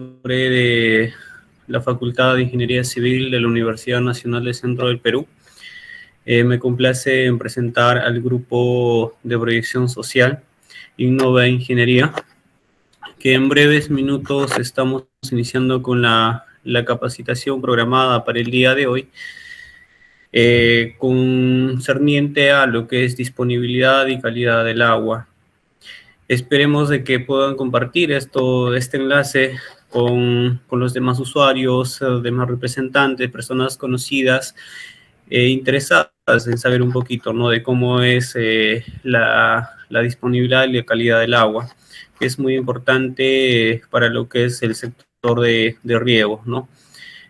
nombre de la Facultad de Ingeniería Civil de la Universidad Nacional del Centro del Perú. Me complace en presentar al grupo de proyección social Innova Ingeniería, que en breves minutos estamos iniciando con la capacitación programada para el día de hoy, concerniente a lo que es disponibilidad y calidad del agua. Esperemos de que puedan compartir este enlace con los demás usuarios, demás representantes, personas conocidas e interesadas en saber un poquito, ¿no?, de cómo es la disponibilidad y la calidad del agua, que es muy importante para lo que es el sector de riego, ¿no?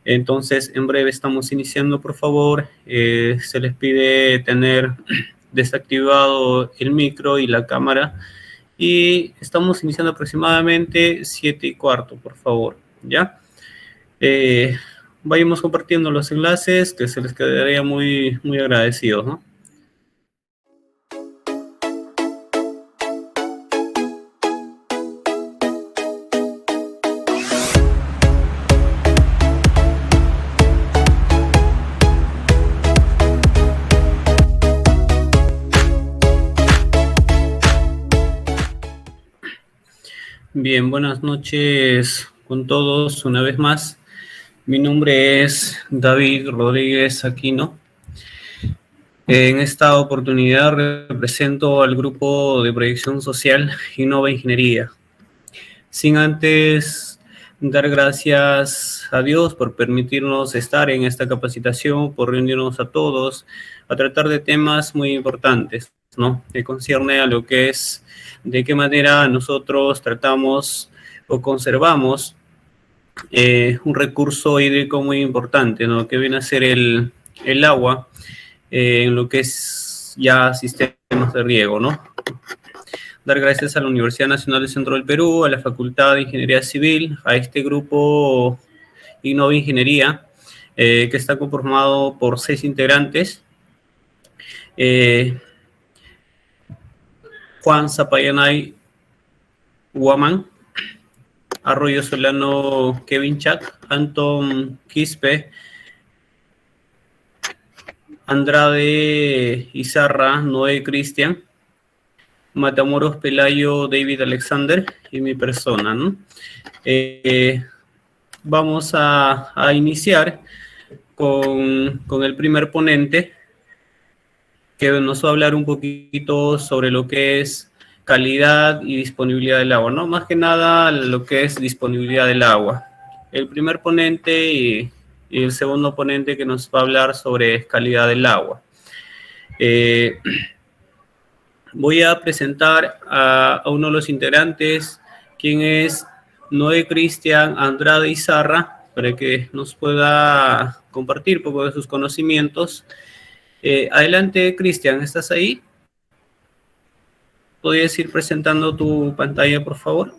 Entonces, en breve estamos iniciando, por favor. Se les pide tener desactivado el micro y la cámara. Y estamos iniciando aproximadamente 7:15, por favor, ¿ya? Vayamos compartiendo los enlaces, que se les quedaría muy, muy agradecidos, ¿no? Bien, buenas noches con todos una vez más. Mi nombre es David Rodríguez Aquino. En esta oportunidad represento al grupo de proyección social Innova Ingeniería. Sin antes dar gracias a Dios por permitirnos estar en esta capacitación, por reunirnos a todos, a tratar de temas muy importantes, ¿no?, que concierne a lo que es de qué manera nosotros tratamos o conservamos un recurso hídrico muy importante, ¿no?, que viene a ser el agua, en lo que es ya sistemas de riego, ¿no? Dar gracias a la Universidad Nacional del Centro del Perú, a la Facultad de Ingeniería Civil, a este grupo Innova Ingeniería, que está conformado por 6 integrantes. Juan Zapayanay Huaman, Arroyo Solano Kevin Chac, Anton Quispe, Andrade Izarra Noé Cristian, Matamoros Pelayo David Alexander y mi persona, ¿no? Vamos a iniciar con el primer ponente, que nos va a hablar un poquito sobre lo que es calidad y disponibilidad del agua, ¿no? Más que nada lo que es disponibilidad del agua. El primer ponente y el segundo ponente que nos va a hablar sobre calidad del agua. Voy a presentar a uno de los integrantes, quien es Noé Cristian Andrade Izarra, para que nos pueda compartir un poco de sus conocimientos. Adelante, Cristian, ¿estás ahí? ¿Podrías ir presentando tu pantalla, por favor?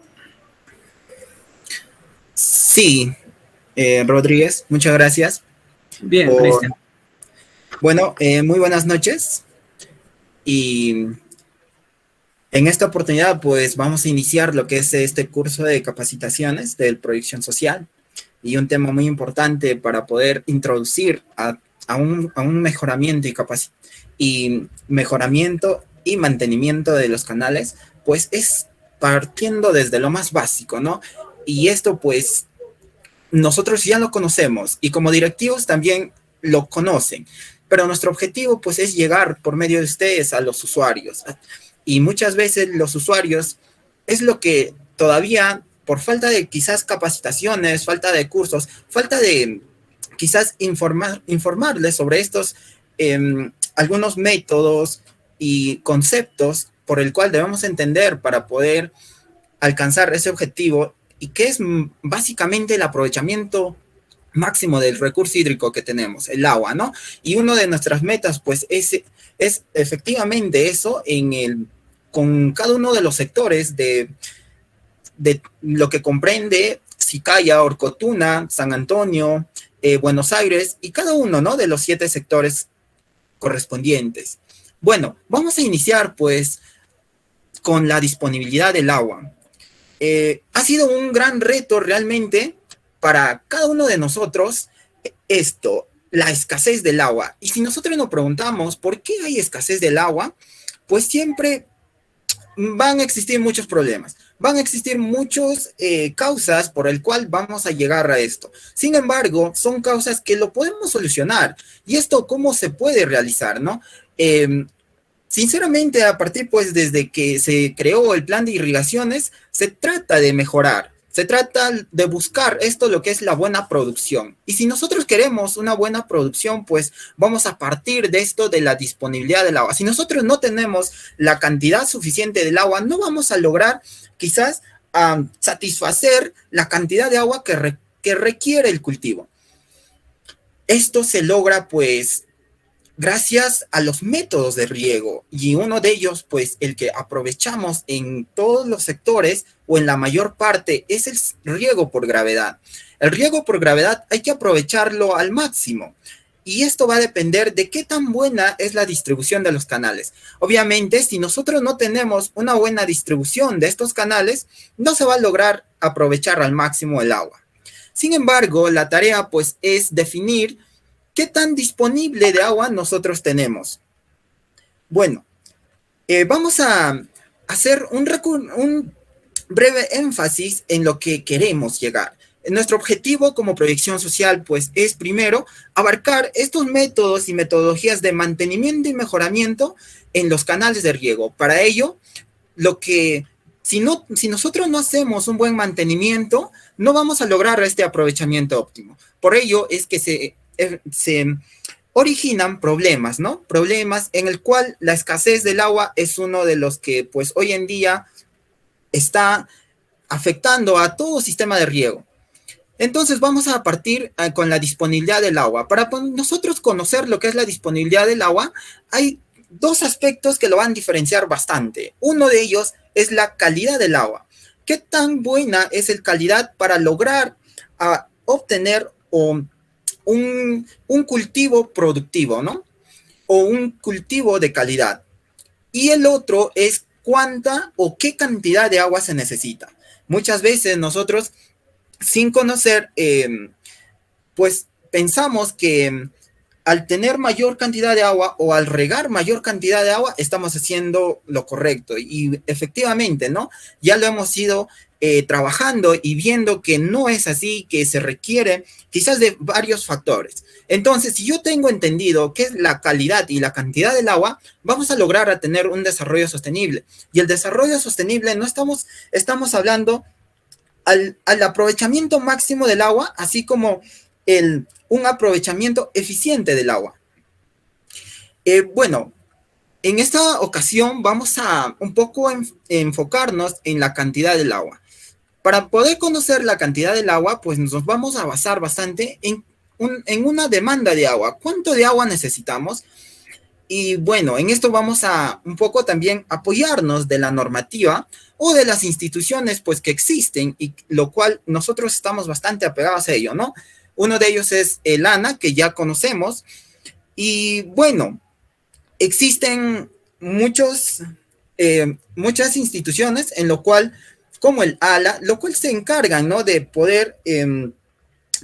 Sí, Rodríguez, muchas gracias. Bien, Cristian. Bueno, muy buenas noches. Y en esta oportunidad, pues vamos a iniciar lo que es este curso de capacitaciones de proyección social, y un tema muy importante para poder introducir a un mejoramiento y mantenimiento de los canales, pues es partiendo desde lo más básico, ¿no? Y esto, pues, nosotros ya lo conocemos y como directivos también lo conocen, pero nuestro objetivo, pues, es llegar por medio de ustedes a los usuarios. Y muchas veces los usuarios es lo que todavía, por falta de quizás capacitaciones, falta de cursos, falta de quizás informarles sobre estos algunos métodos y conceptos por el cual debemos entender para poder alcanzar ese objetivo, y que es básicamente el aprovechamiento máximo del recurso hídrico que tenemos, el agua, ¿no? Y una de nuestras metas, pues, es efectivamente eso con cada uno de los sectores de lo que comprende Sicaya, Orcotuna, San Antonio, Buenos Aires, y cada uno, ¿no?, de los 7 sectores correspondientes. Bueno, vamos a iniciar, pues, con la disponibilidad del agua. Ha sido un gran reto realmente para cada uno de nosotros esto, la escasez del agua. Y si nosotros nos preguntamos por qué hay escasez del agua, pues siempre van a existir muchos problemas, van a existir muchas causas por el cual vamos a llegar a esto. Sin embargo, son causas que lo podemos solucionar. ¿Y esto cómo se puede realizar, no? Sinceramente, a partir pues desde que se creó el plan de irrigaciones, se trata de mejorar, se trata de buscar esto lo que es la buena producción. Y si nosotros queremos una buena producción, pues vamos a partir de esto de la disponibilidad del agua. Si nosotros no tenemos la cantidad suficiente del agua, no vamos a lograr quizás satisfacer la cantidad de agua que requiere el cultivo. Esto se logra pues gracias a los métodos de riego, y uno de ellos, pues el que aprovechamos en todos los sectores o en la mayor parte, es el riego por gravedad. El riego por gravedad hay que aprovecharlo al máximo, y esto va a depender de qué tan buena es la distribución de los canales. Obviamente, si nosotros no tenemos una buena distribución de estos canales, no se va a lograr aprovechar al máximo el agua. Sin embargo, la tarea pues es definir ¿qué tan disponible de agua nosotros tenemos? Bueno, vamos a hacer un breve énfasis en lo que queremos llegar. Nuestro objetivo como proyección social, pues, es primero abarcar estos métodos y metodologías de mantenimiento y mejoramiento en los canales de riego. Para ello, si nosotros no hacemos un buen mantenimiento, no vamos a lograr este aprovechamiento óptimo. Por ello es que se originan problemas, ¿no? Problemas en el cual la escasez del agua es uno de los que, pues, hoy en día está afectando a todo sistema de riego. Entonces, vamos a partir con la disponibilidad del agua. Para nosotros conocer lo que es la disponibilidad del agua, hay dos aspectos que lo van a diferenciar bastante. Uno de ellos es la calidad del agua. ¿Qué tan buena es la calidad para lograr obtener un cultivo productivo, ¿no? O un cultivo de calidad. Y el otro es cuánta o qué cantidad de agua se necesita. Muchas veces nosotros, sin conocer, pues pensamos que al tener mayor cantidad de agua o al regar mayor cantidad de agua, estamos haciendo lo correcto. Y efectivamente, ¿no? Ya lo hemos ido trabajando y viendo que no es así, que se requiere quizás de varios factores. Entonces, si yo tengo entendido qué es la calidad y la cantidad del agua, vamos a lograr a tener un desarrollo sostenible. Y el desarrollo sostenible no estamos hablando al aprovechamiento máximo del agua, así como un aprovechamiento eficiente del agua. Bueno, en esta ocasión vamos a un poco enfocarnos en la cantidad del agua. Para poder conocer la cantidad del agua, pues nos vamos a basar bastante en una demanda de agua. ¿Cuánto de agua necesitamos? Y bueno, en esto vamos a un poco también apoyarnos de la normativa o de las instituciones pues que existen, y lo cual nosotros estamos bastante apegados a ello, ¿no? Uno de ellos es el ANA, que ya conocemos, y bueno, existen muchas instituciones en lo cual, como el ALA, lo cual se encargan, ¿no?, de poder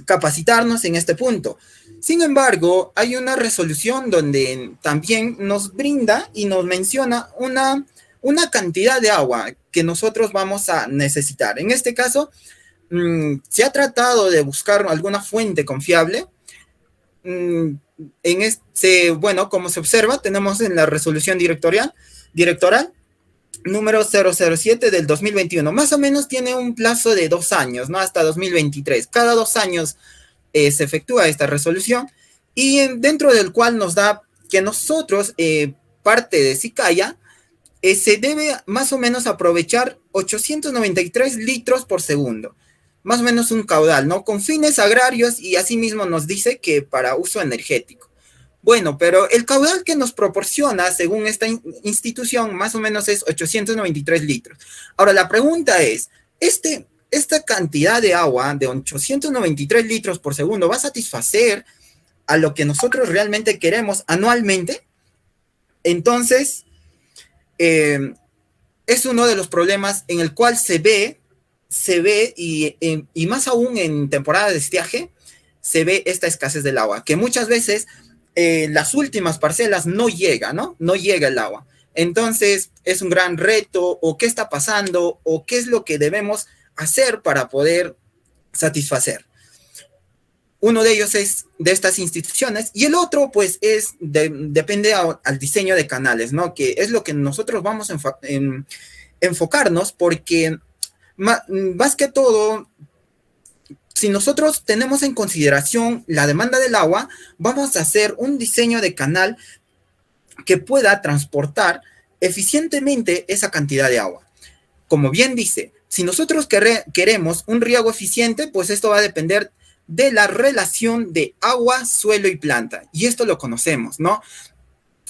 capacitarnos en este punto. Sin embargo, hay una resolución donde también nos brinda y nos menciona una cantidad de agua que nosotros vamos a necesitar. En este caso, se ha tratado de buscar alguna fuente confiable. Bueno, como se observa, tenemos en la resolución directoral número 007 del 2021. Más o menos tiene un plazo de 2 años, ¿no? Hasta 2023. Cada 2 años se efectúa esta resolución, y dentro del cual nos da que nosotros, parte de Sicaya, se debe más o menos aprovechar 893 litros por segundo. Más o menos un caudal, ¿no? Con fines agrarios, y asimismo nos dice que para uso energético. Bueno, pero el caudal que nos proporciona, según esta institución, más o menos es 893 litros. Ahora, la pregunta es, esta cantidad de agua de 893 litros por segundo va a satisfacer a lo que nosotros realmente queremos anualmente. Entonces, es uno de los problemas en el cual se ve se ve, y más aún en temporada de estiaje, se ve esta escasez del agua, que muchas veces las últimas parcelas no llega, ¿no? No llega el agua. Entonces, es un gran reto, o qué está pasando, o qué es lo que debemos hacer para poder satisfacer. Uno de ellos es de estas instituciones, y el otro, pues, depende al diseño de canales, ¿no? Que es lo que nosotros vamos a enfocarnos, porque más que todo, si nosotros tenemos en consideración la demanda del agua, vamos a hacer un diseño de canal que pueda transportar eficientemente esa cantidad de agua. Como bien dice, si nosotros queremos un riego eficiente, pues esto va a depender de la relación de agua, suelo y planta. Y esto lo conocemos, ¿no?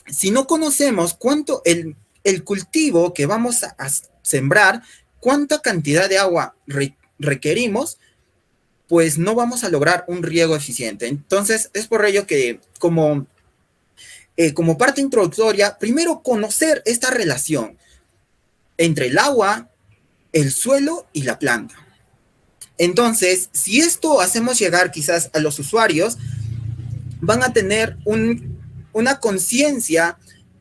Si no conocemos cuánto el cultivo que vamos a sembrar, cuánta cantidad de agua requerimos, pues no vamos a lograr un riego eficiente. Entonces, es por ello que como parte introductoria, primero conocer esta relación entre el agua, el suelo y la planta. Entonces, si esto hacemos llegar quizás a los usuarios, van a tener una conciencia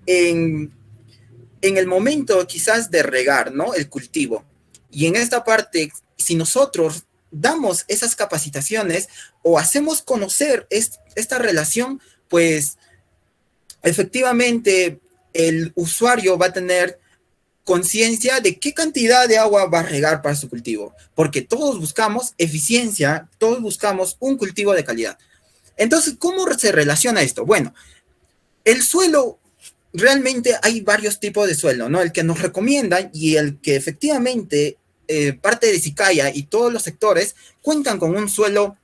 en el momento quizás de regar, ¿no? El cultivo. Y en esta parte, si nosotros damos esas capacitaciones o hacemos conocer esta relación, pues efectivamente el usuario va a tener conciencia de qué cantidad de agua va a regar para su cultivo, porque todos buscamos eficiencia, todos buscamos un cultivo de calidad. Entonces, ¿cómo se relaciona esto? Bueno, el suelo, realmente hay varios tipos de suelo, ¿no? El que nos recomiendan y el que efectivamente parte de Sicaya y todos los sectores cuentan con un suelo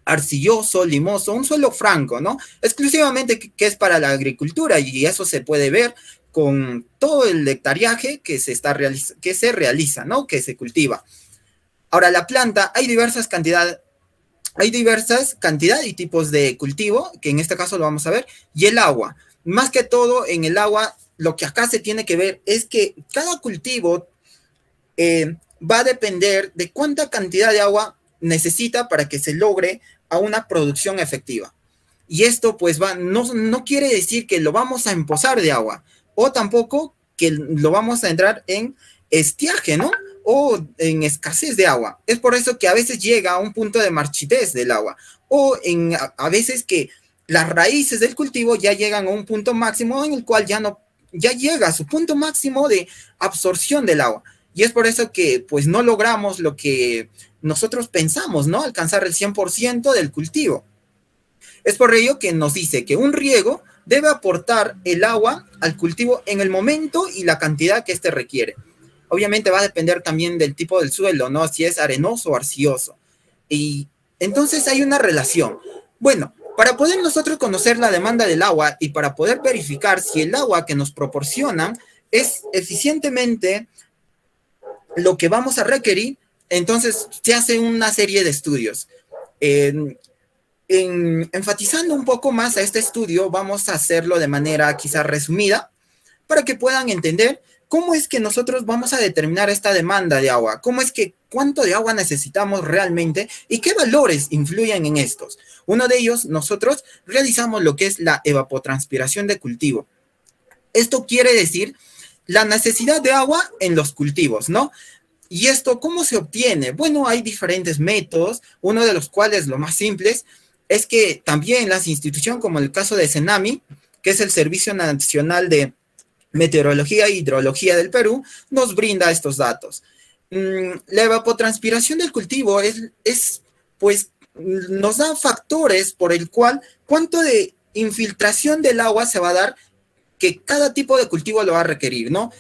arcilloso, limoso, un suelo franco, ¿no? Exclusivamente que es para la agricultura, y eso se puede ver con todo el hectareaje que se realiza, ¿no? Que se cultiva. Ahora, la planta, hay diversas cantidades y tipos de cultivo, que en este caso lo vamos a ver, y el agua. Más que todo, en el agua, lo que acá se tiene que ver es que cada cultivo va a depender de cuánta cantidad de agua necesita para que se logre a una producción efectiva. Y esto pues no quiere decir que lo vamos a empozar de agua, o tampoco que lo vamos a entrar en estiaje, ¿no? O en escasez de agua. Es por eso que a veces llega a un punto de marchitez del agua, o a veces que las raíces del cultivo ya llegan a un punto máximo en el cual ya llega a su punto máximo de absorción del agua. Y es por eso que pues no logramos lo que nosotros pensamos, ¿no? Alcanzar el 100% del cultivo. Es por ello que nos dice que un riego debe aportar el agua al cultivo en el momento y la cantidad que éste requiere. Obviamente va a depender también del tipo del suelo, ¿no? Si es arenoso o arcilloso. Y entonces hay una relación. Bueno, para poder nosotros conocer la demanda del agua y para poder verificar si el agua que nos proporcionan es eficientemente lo que vamos a requerir, entonces se hace una serie de estudios. Enfatizando un poco más a este estudio, vamos a hacerlo de manera quizás resumida, para que puedan entender cómo es que nosotros vamos a determinar esta demanda de agua, cuánto de agua necesitamos realmente y qué valores influyen en estos. Uno de ellos, nosotros realizamos lo que es la evapotranspiración de cultivo. Esto quiere decir la necesidad de agua en los cultivos, ¿no? ¿Y esto cómo se obtiene? Bueno, hay diferentes métodos, uno de los cuales, lo más simples, es que también las instituciones, como el caso de CENAMI, que es el Servicio Nacional de Meteorología e Hidrología del Perú, nos brinda estos datos. La evapotranspiración del cultivo pues, nos da factores por el cual cuánto de infiltración del agua se va a dar que cada tipo de cultivo lo va a requerir, ¿no?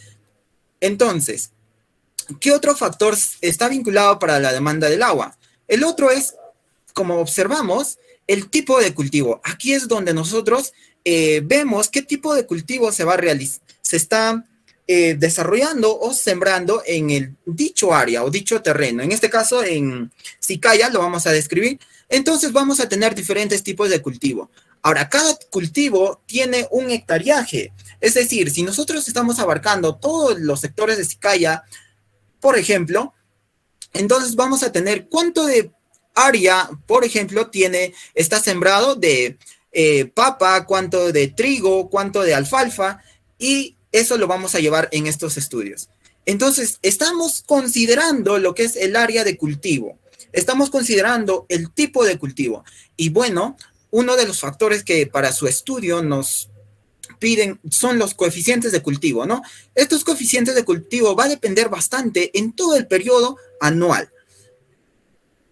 Entonces, ¿qué otro factor está vinculado para la demanda del agua? El otro es, como observamos, el tipo de cultivo. Aquí es donde nosotros vemos qué tipo de cultivo se está desarrollando o sembrando en el dicho área o dicho terreno. En este caso, en Sicaya lo vamos a describir. Entonces vamos a tener diferentes tipos de cultivo. Ahora, cada cultivo tiene un hectareaje. Es decir, si nosotros estamos abarcando todos los sectores de Sicaya, por ejemplo, Entonces vamos a tener cuánto de área, por ejemplo, está sembrado de papa, cuánto de trigo, cuánto de alfalfa, y eso lo vamos a llevar en estos estudios. Entonces, estamos considerando lo que es el área de cultivo, estamos considerando el tipo de cultivo, y bueno, uno de los factores que para su estudio nos piden son los coeficientes de cultivo, ¿no? Estos coeficientes de cultivo va a depender bastante en todo el periodo anual,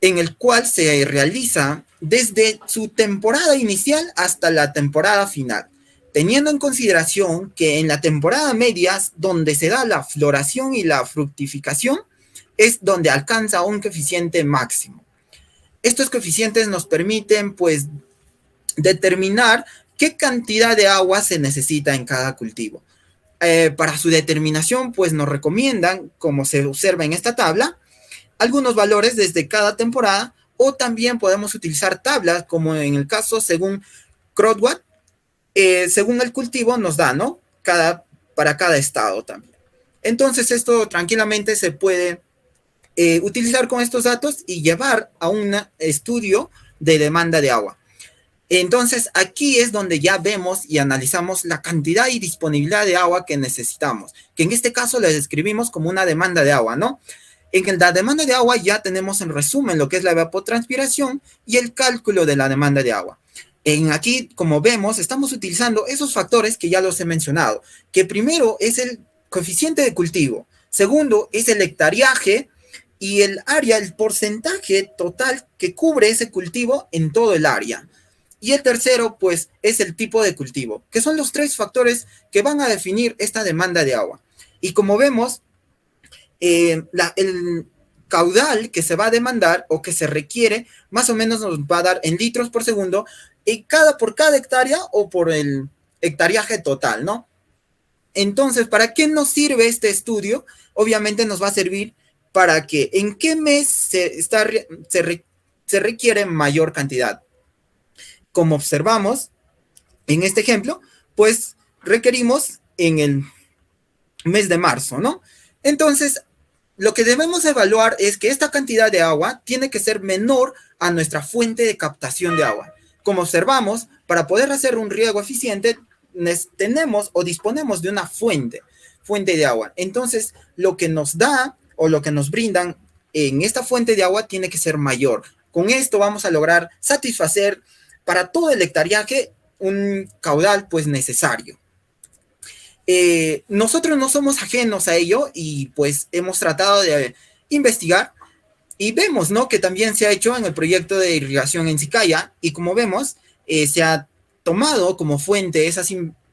en el cual se realiza desde su temporada inicial hasta la temporada final, teniendo en consideración que en la temporada media, donde se da la floración y la fructificación, es donde alcanza un coeficiente máximo. Estos coeficientes nos permiten, pues, determinar qué cantidad de agua se necesita en cada cultivo. Para su determinación, pues nos recomiendan, como se observa en esta tabla, algunos valores desde cada temporada, o también podemos utilizar tablas, como en el caso según Crodwatt, según el cultivo nos da, ¿no? Para cada estado también. Entonces esto tranquilamente se puede utilizar con estos datos y llevar a un estudio de demanda de agua. Entonces, aquí es donde ya vemos y analizamos la cantidad y disponibilidad de agua que necesitamos, que en este caso le describimos como una demanda de agua, ¿no? En la demanda de agua ya tenemos en resumen lo que es la evapotranspiración y el cálculo de la demanda de agua. Aquí, como vemos, estamos utilizando esos factores que ya los he mencionado, que primero es el coeficiente de cultivo, segundo es el hectareaje y el área, el porcentaje total que cubre ese cultivo en todo el área. Y el tercero, pues, es el tipo de cultivo, que son los tres factores que van a definir esta demanda de agua. Y como vemos, el caudal que se va a demandar o que se requiere, más o menos nos va a dar en litros por segundo, por cada hectárea o por el hectareaje total, ¿no? Entonces, ¿para qué nos sirve este estudio? Obviamente nos va a servir para que en qué mes se requiere mayor cantidad. Como observamos en este ejemplo, pues requerimos en el mes de marzo, ¿no? Entonces, lo que debemos evaluar es que esta cantidad de agua tiene que ser menor a nuestra fuente de captación de agua. Como observamos, para poder hacer un riego eficiente, tenemos o disponemos de una fuente de agua. Entonces, lo que nos da o lo que nos brindan en esta fuente de agua tiene que ser mayor. Con esto vamos a lograr satisfacer para todo el hectareaje un caudal pues necesario. Nosotros no somos ajenos a ello y pues hemos tratado de investigar y vemos, ¿no?, que también se ha hecho en el proyecto de irrigación en Sicaya, y como vemos, se ha tomado como fuente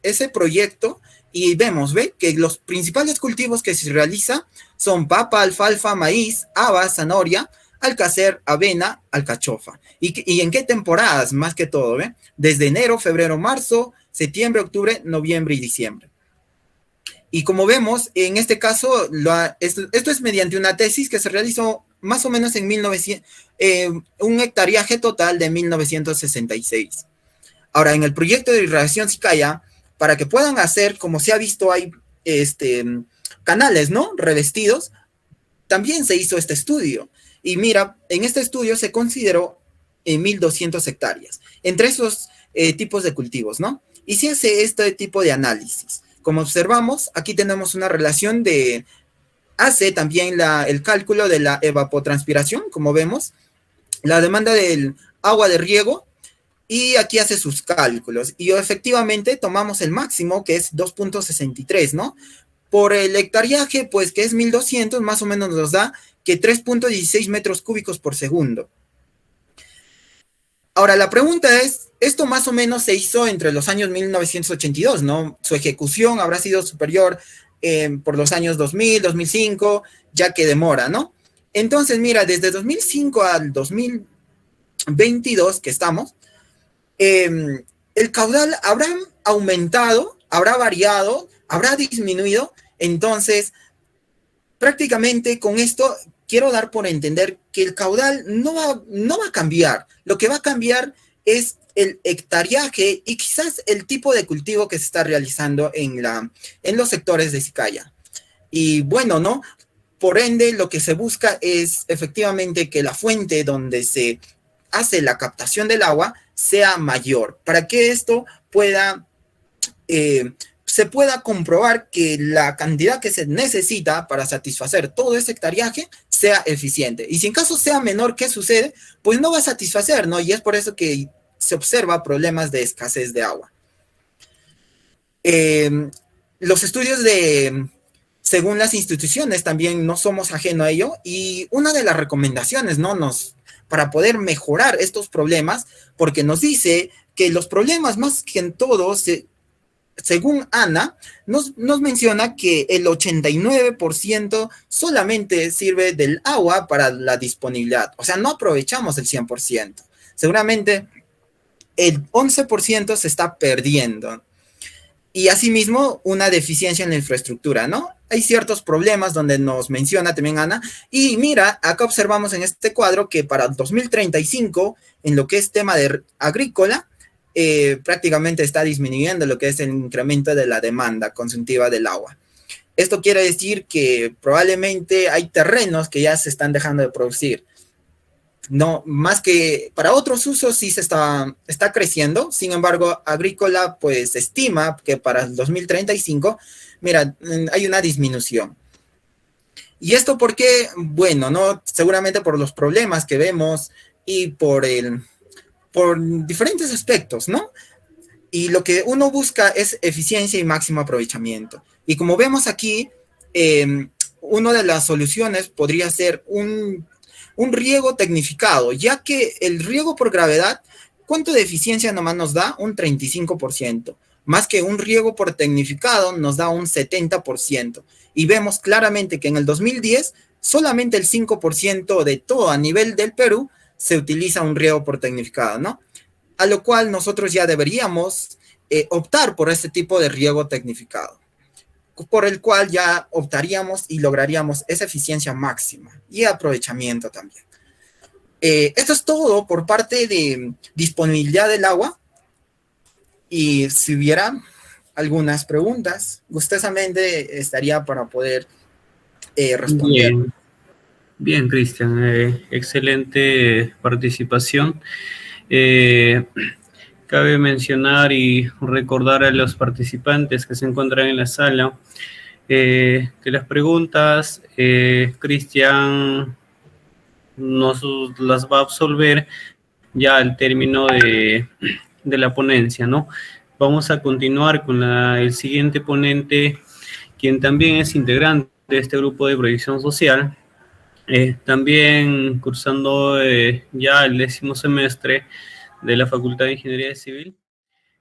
ese proyecto y vemos, que los principales cultivos que se realiza son papa, alfalfa, maíz, haba, zanahoria, alcacer, avena, alcachofa. ¿Y en qué temporadas? Más que todo, ¿ve? Desde enero, febrero, marzo, septiembre, octubre, noviembre y diciembre. Y como vemos, en este caso, esto es mediante una tesis que se realizó más o menos en un hectareaje total de 1966. Ahora, en el proyecto de irrigación Sicaya, para que puedan hacer, como se ha visto, hay canales, ¿no?, revestidos, también se hizo este estudio. Y mira, en este estudio se consideró 1,200 hectáreas, entre esos tipos de cultivos, ¿no? Y se hace este tipo de análisis. Como observamos, aquí tenemos una relación hace también el cálculo de la evapotranspiración, como vemos, la demanda del agua de riego, y aquí hace sus cálculos. Y efectivamente tomamos el máximo, que es 2.63, ¿no? Por el hectareaje, pues que es 1,200, más o menos nos da que 3.16 metros cúbicos por segundo. Ahora, la pregunta es, esto más o menos se hizo entre los años 1982, ¿no? Su ejecución habrá sido superior por los años 2000, 2005, ya que demora, ¿no? Entonces, mira, desde 2005 al 2022 que estamos, el caudal habrá aumentado, habrá variado, habrá disminuido. Entonces, prácticamente con esto quiero dar por entender que el caudal no va a cambiar. Lo que va a cambiar es el hectareaje y quizás el tipo de cultivo que se está realizando en los sectores de Sicaya. Y bueno, ¿no? Por ende, lo que se busca es efectivamente que la fuente donde se hace la captación del agua sea mayor, para que esto pueda, se pueda comprobar que la cantidad que se necesita para satisfacer todo ese hectareaje sea eficiente. Y si en caso sea menor, ¿qué sucede? Pues no va a satisfacer, ¿no? Y es por eso que se observa problemas de escasez de agua. Los estudios según las instituciones también no somos ajenos a ello, y una de las recomendaciones, ¿no? Para poder mejorar estos problemas, porque nos dice que los problemas más que en todo, según Ana, nos menciona que el 89% solamente sirve del agua para la disponibilidad, o sea, no aprovechamos el 100%. Seguramente el 11% se está perdiendo. Y asimismo, una deficiencia en la infraestructura, ¿no? Hay ciertos problemas donde nos menciona también Ana. Y mira, acá observamos en este cuadro que para 2035, en lo que es tema de agrícola, prácticamente está disminuyendo lo que es el incremento de la demanda consultiva del agua. Esto quiere decir que probablemente hay terrenos que ya se están dejando de producir. No, más que para otros usos sí se está creciendo. Sin embargo, agrícola pues estima que para el 2035, mira, hay una disminución. ¿Y esto por qué? Bueno, no, seguramente por los problemas que vemos y por diferentes aspectos, ¿no? Y lo que uno busca es eficiencia y máximo aprovechamiento. Y como vemos aquí, una de las soluciones podría ser un riego tecnificado, ya que el riego por gravedad, ¿cuánto de eficiencia nomás nos da? Un 35%, más que un riego por tecnificado nos da un 70%. Y vemos claramente que en el 2010, solamente el 5% de todo a nivel del Perú se utiliza un riego por tecnificado, ¿no? A lo cual nosotros ya deberíamos optar por este tipo de riego tecnificado, por el cual ya optaríamos y lograríamos esa eficiencia máxima y aprovechamiento también. Esto es todo por parte de disponibilidad del agua, y si hubiera algunas preguntas, gustosamente estaría para poder responder. Bien, bien, Cristian, excelente participación. Cabe mencionar y recordar a los participantes que se encuentran en la sala que las preguntas Cristian nos las va a absolver ya al término de la ponencia, ¿no? Vamos a continuar con el siguiente ponente, quien también es integrante de este grupo de proyección social, también cursando ya el 10º semestre de la Facultad de Ingeniería Civil.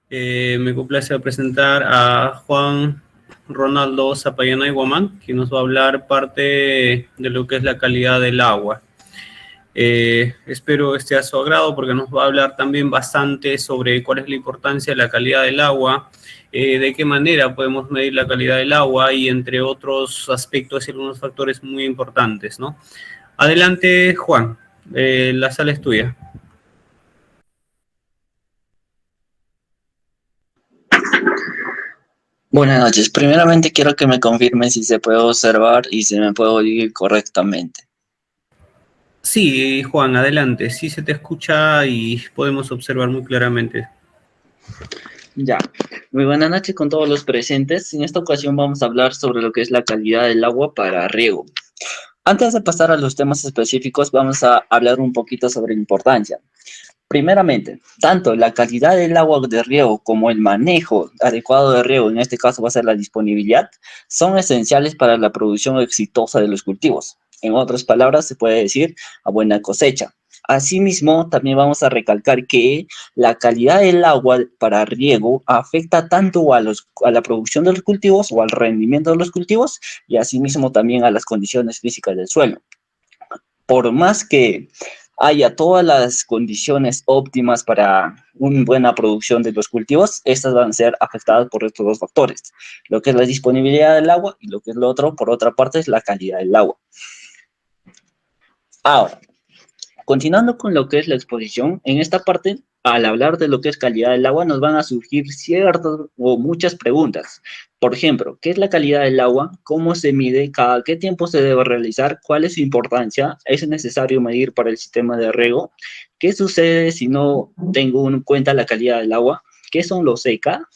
Me complace presentar a Juan Ronaldo Zapayana y Guamán, quien nos va a hablar parte de lo que es la calidad del agua. Espero esté a su agrado, porque nos va a hablar también bastante sobre cuál es la importancia de la calidad del agua, de qué manera podemos medir la calidad del agua y entre otros aspectos y algunos factores muy importantes, ¿no? Adelante, Juan, la sala es tuya. Buenas noches. Primeramente quiero que me confirmen si se puede observar y si me puedo oír correctamente. Sí, Juan, adelante. Sí se te escucha y podemos observar muy claramente. Ya. Muy buenas noches con todos los presentes. En esta ocasión vamos a hablar sobre lo que es la calidad del agua para riego. Antes de pasar a los temas específicos, vamos a hablar un poquito sobre la importancia. Primeramente, tanto la calidad del agua de riego como el manejo adecuado de riego, en este caso va a ser la disponibilidad, son esenciales para la producción exitosa de los cultivos. En otras palabras, se puede decir a buena cosecha. Asimismo, también vamos a recalcar que la calidad del agua para riego afecta tanto a la producción de los cultivos o al rendimiento de los cultivos, y asimismo también a las condiciones físicas del suelo. Por más que haya todas las condiciones óptimas para una buena producción de los cultivos, estas van a ser afectadas por estos dos factores, lo que es la disponibilidad del agua y lo que es lo otro, por otra parte, es la calidad del agua. Ahora, continuando con lo que es la exposición, en esta parte, al hablar de lo que es calidad del agua, nos van a surgir ciertas o muchas preguntas. Por ejemplo, ¿qué es la calidad del agua? ¿Cómo se mide? ¿Cada qué tiempo se debe realizar? ¿Cuál es su importancia? ¿Es necesario medir para el sistema de riego? ¿Qué sucede si no tengo en cuenta la calidad del agua? ¿Qué son los ECA?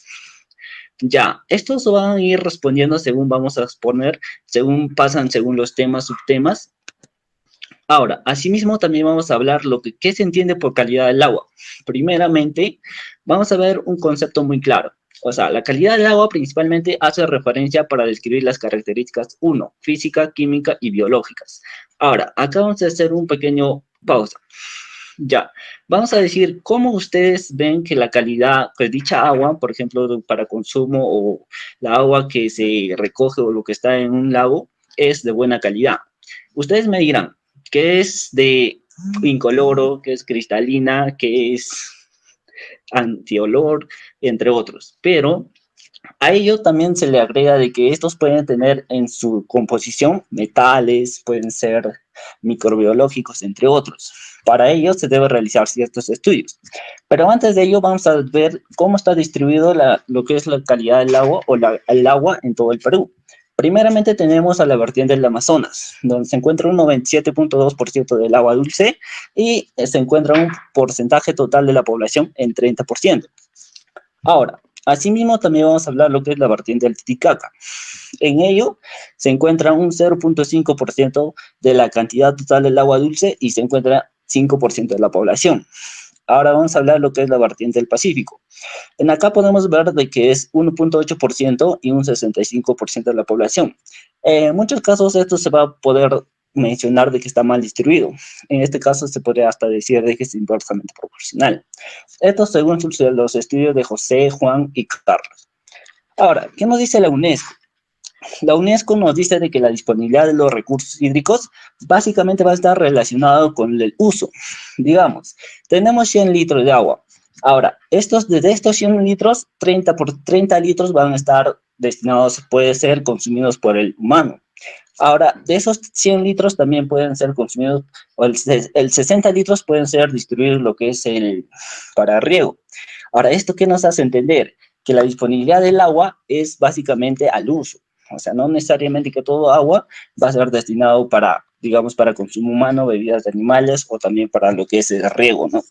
Ya, estos van a ir respondiendo según vamos a exponer, según pasan, según los temas, subtemas. Ahora, asimismo también vamos a hablar qué se entiende por calidad del agua. Primeramente, vamos a ver un concepto muy claro. O sea, la calidad del agua principalmente hace referencia para describir las características, uno, física, química y biológicas. Ahora, acá vamos a hacer un pequeño pausa. Ya, vamos a decir cómo ustedes ven que la calidad, que dicha agua, por ejemplo, para consumo o la agua que se recoge o lo que está en un lago, es de buena calidad. Ustedes me dirán que es de incoloro, que es cristalina, que es antiolor, entre otros. Pero a ello también se le agrega de que estos pueden tener en su composición metales, pueden ser microbiológicos, entre otros. Para ello se debe realizar ciertos estudios. Pero antes de ello vamos a ver cómo está distribuido lo que es la calidad del agua o el agua en todo el Perú. Primeramente tenemos a la vertiente del Amazonas, donde se encuentra un 97.2% del agua dulce y se encuentra un porcentaje total de la población en 30%. Ahora, asimismo también vamos a hablar lo que es la vertiente del Titicaca. En ello se encuentra un 0.5% de la cantidad total del agua dulce y se encuentra 5% de la población. Ahora vamos a hablar lo que es la vertiente del Pacífico. En acá podemos ver de que es 1.8% y un 65% de la población. En muchos casos esto se va a poder mencionar de que está mal distribuido. En este caso se podría hasta decir de que es inversamente proporcional. Esto según los estudios de José, Juan y Carlos. Ahora, ¿qué nos dice la UNESCO? La UNESCO nos dice de que la disponibilidad de los recursos hídricos básicamente va a estar relacionado con el uso. Digamos, tenemos 100 litros de agua. Ahora, de estos 100 litros, 30 litros van a estar destinados, puede ser consumidos por el humano. Ahora, de esos 100 litros también pueden ser consumidos, o el 60 litros pueden ser distribuidos lo que es para riego. Ahora, ¿esto qué nos hace entender? Que la disponibilidad del agua es básicamente al uso. O sea, no necesariamente que todo agua va a ser destinado para, digamos, para consumo humano, bebidas de animales o también para lo que es el riego, ¿no?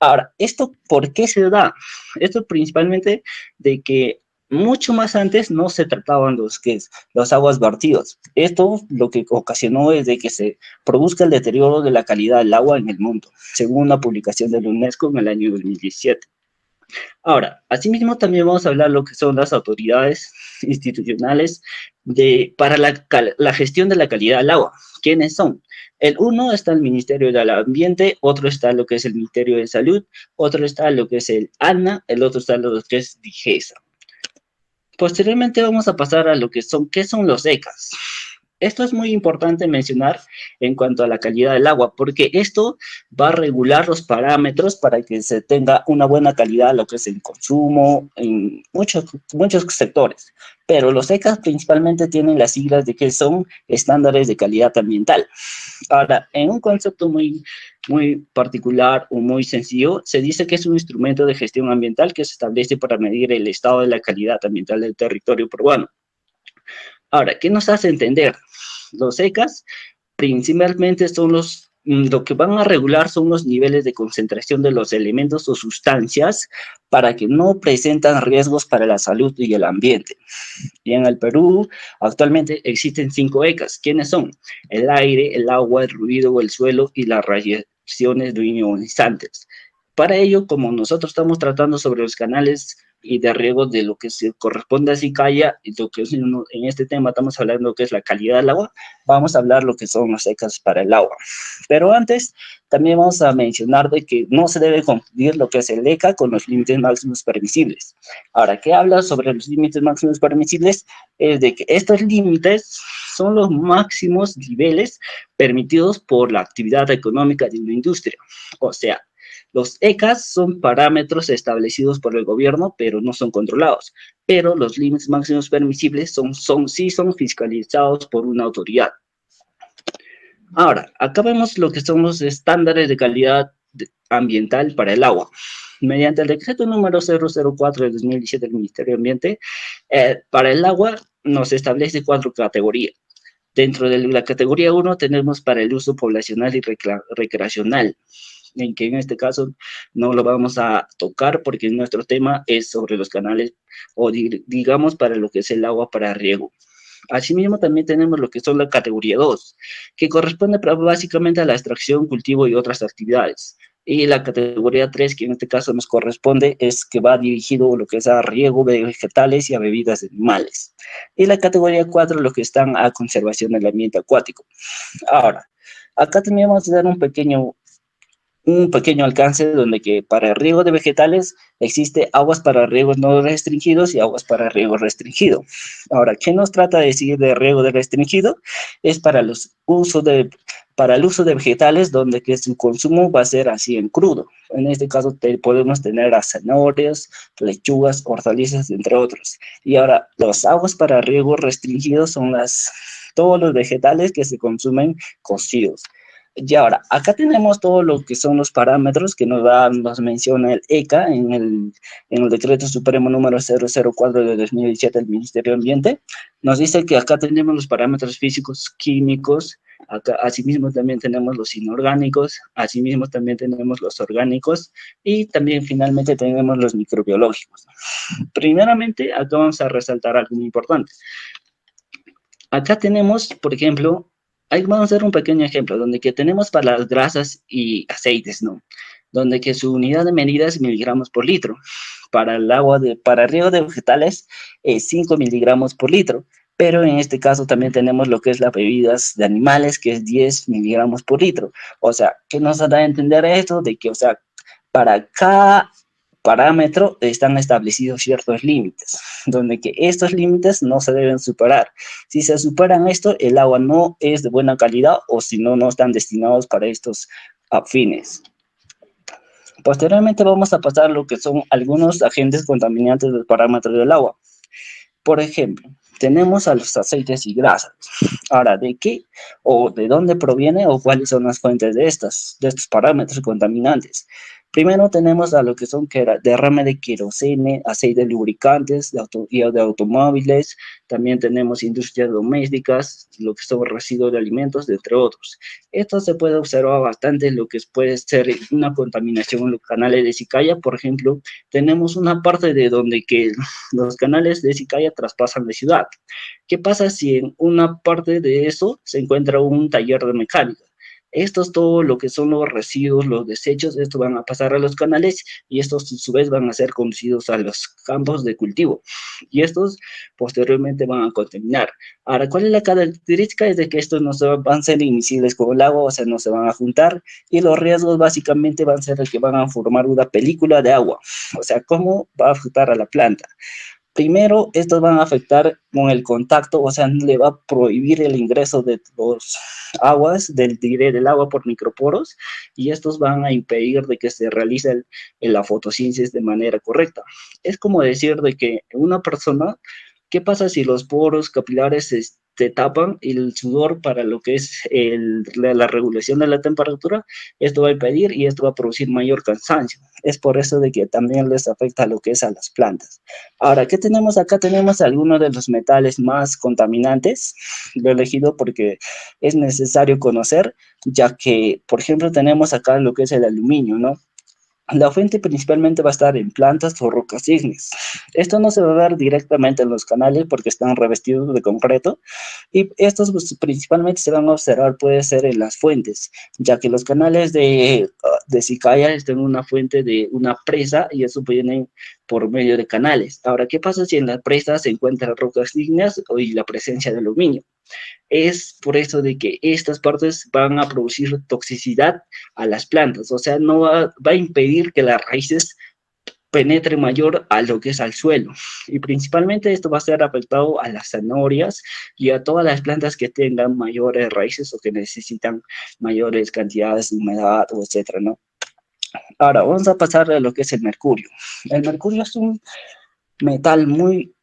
Ahora, ¿esto por qué se da? Esto principalmente de que mucho más antes no se trataban los aguas vertidos. Esto lo que ocasionó es de que se produzca el deterioro de la calidad del agua en el mundo, según una publicación de la UNESCO en el año 2017. Ahora, asimismo también vamos a hablar lo que son las autoridades institucionales para la gestión de la calidad del agua. ¿Quiénes son? El uno está el Ministerio del Ambiente, otro está lo que es el Ministerio de Salud, otro está lo que es el ANA, el otro está lo que es DIGESA. Posteriormente vamos a pasar a ¿qué son los ECAs? Esto es muy importante mencionar en cuanto a la calidad del agua, porque esto va a regular los parámetros para que se tenga una buena calidad, lo que es el consumo, en muchos sectores. Pero los ECAs principalmente tienen las siglas de que son estándares de calidad ambiental. Ahora, en un concepto muy particular o muy sencillo, se dice que es un instrumento de gestión ambiental que se establece para medir el estado de la calidad ambiental del territorio peruano. Ahora, ¿qué nos hace entender? Los ECAs principalmente son lo que van a regular son los niveles de concentración de los elementos o sustancias para que no presentan riesgos para la salud y el ambiente. Y en el Perú actualmente existen 5 ECAs. ¿Quiénes son? El aire, el agua, el ruido, el suelo y las radiaciones ionizantes. Para ello, como nosotros estamos tratando sobre los canales y de riego de lo que se corresponde a Sicaya, y lo que es en este tema estamos hablando de lo que es la calidad del agua, vamos a hablar lo que son las ECAs para el agua. Pero antes, también vamos a mencionar de que no se debe confundir lo que es el ECA con los límites máximos permisibles. Ahora, ¿qué habla sobre los límites máximos permisibles? Es de que estos límites son los máximos niveles permitidos por la actividad económica de una industria. O sea, los ECAs son parámetros establecidos por el gobierno, pero no son controlados. Pero los límites máximos permisibles sí son fiscalizados por una autoridad. Ahora, acá vemos lo que son los estándares de calidad ambiental para el agua. Mediante el decreto número 004 de 2017 del Ministerio de Ambiente, para el agua nos establece 4 categorías. Dentro de la categoría 1 tenemos para el uso poblacional y recreacional, en que en este caso no lo vamos a tocar porque nuestro tema es sobre los canales o digamos para lo que es el agua para riego. Asimismo, también tenemos lo que son la categoría 2, que corresponde básicamente a la extracción, cultivo y otras actividades. Y la categoría 3, que en este caso nos corresponde, es que va dirigido lo que es a riego de vegetales y a bebidas de animales. Y la categoría 4, lo que están a conservación del ambiente acuático. Ahora, acá también vamos a dar un pequeño alcance donde que para el riego de vegetales existe aguas para riegos no restringidos y aguas para riego restringido. Ahora, ¿qué nos trata de decir de riego de restringido? Es para para el uso de vegetales donde que su consumo va a ser así en crudo. En este caso podemos tener a zanahorias, lechugas, hortalizas, entre otros. Y ahora, los aguas para riego restringido son todos los vegetales que se consumen cocidos. Y ahora, acá tenemos todo lo que son los parámetros que nos menciona el ECA en el Decreto Supremo número 004 de 2017 del Ministerio de Ambiente. Nos dice que acá tenemos los parámetros físicos, químicos, acá, asimismo también tenemos los inorgánicos, asimismo también tenemos los orgánicos y también finalmente tenemos los microbiológicos. Primeramente, acá vamos a resaltar algo muy importante. Acá tenemos, por ejemplo, ahí vamos a hacer un pequeño ejemplo, donde que tenemos para las grasas y aceites, ¿no? Donde que su unidad de medida es miligramos por litro. Para el para el riego de vegetales es 5 miligramos por litro. Pero en este caso también tenemos lo que es las bebidas de animales, que es 10 miligramos por litro. O sea, ¿qué nos da a entender esto? De que, o sea, para cada parámetro están establecidos ciertos límites, donde que estos límites no se deben superar. Si se superan esto, el agua no es de buena calidad o si no, no están destinados para estos fines. Posteriormente vamos a pasar a lo que son algunos agentes contaminantes del parámetro del agua. Por ejemplo, tenemos a los aceites y grasas. Ahora, ¿de qué o de dónde proviene o cuáles son las fuentes de estos parámetros contaminantes? Primero tenemos a lo que son derrame de querosene, aceite de lubricantes y de automóviles. También tenemos industrias domésticas, lo que son residuos de alimentos, entre otros. Esto se puede observar bastante en lo que puede ser una contaminación en los canales de Sicaya. Por ejemplo, tenemos una parte de donde que los canales de Sicaya traspasan de ciudad. ¿Qué pasa si en una parte de eso se encuentra un taller de mecánica? Estos, todo lo que son los residuos, los desechos, estos van a pasar a los canales y estos a su vez van a ser conducidos a los campos de cultivo y estos posteriormente van a contaminar. Ahora, ¿cuál es la característica? Es de que estos no van a ser invisibles con el agua, o sea, no se van a juntar y los riesgos básicamente van a ser el que van a formar una película de agua, o sea, ¿cómo va a afectar a la planta? Primero, estos van a afectar con el contacto, o sea, le va a prohibir el ingreso de los aguas, del agua por microporos, y estos van a impedir de que se realice la fotosíntesis de manera correcta. Es como decir de que una persona, ¿qué pasa si los poros capilares se tapan y el sudor para lo que es la regulación de la temperatura, esto va a impedir y esto va a producir mayor cansancio? Es por eso de que también les afecta lo que es a las plantas. Ahora, ¿qué tenemos acá? Tenemos algunos de los metales más contaminantes. Lo he elegido porque es necesario conocer, ya que, por ejemplo, tenemos acá lo que es el aluminio, ¿no? La fuente principalmente va a estar en plantas o rocas ígneas. Esto no se va a ver directamente en los canales porque están revestidos de concreto y estos pues, principalmente se van a observar puede ser en las fuentes, ya que los canales de Sicaya están en una fuente de una presa y eso viene por medio de canales. Ahora, ¿qué pasa si en la presa se encuentran rocas ígneas y la presencia de aluminio? Es por eso de que estas partes van a producir toxicidad a las plantas, o sea, no va a impedir que las raíces penetre mayor a lo que es al suelo. Y principalmente esto va a ser afectado a las zanahorias y a todas las plantas que tengan mayores raíces o que necesitan mayores cantidades de humedad o etcétera, ¿no? Ahora, vamos a pasar a lo que es el mercurio. El mercurio es un metal muy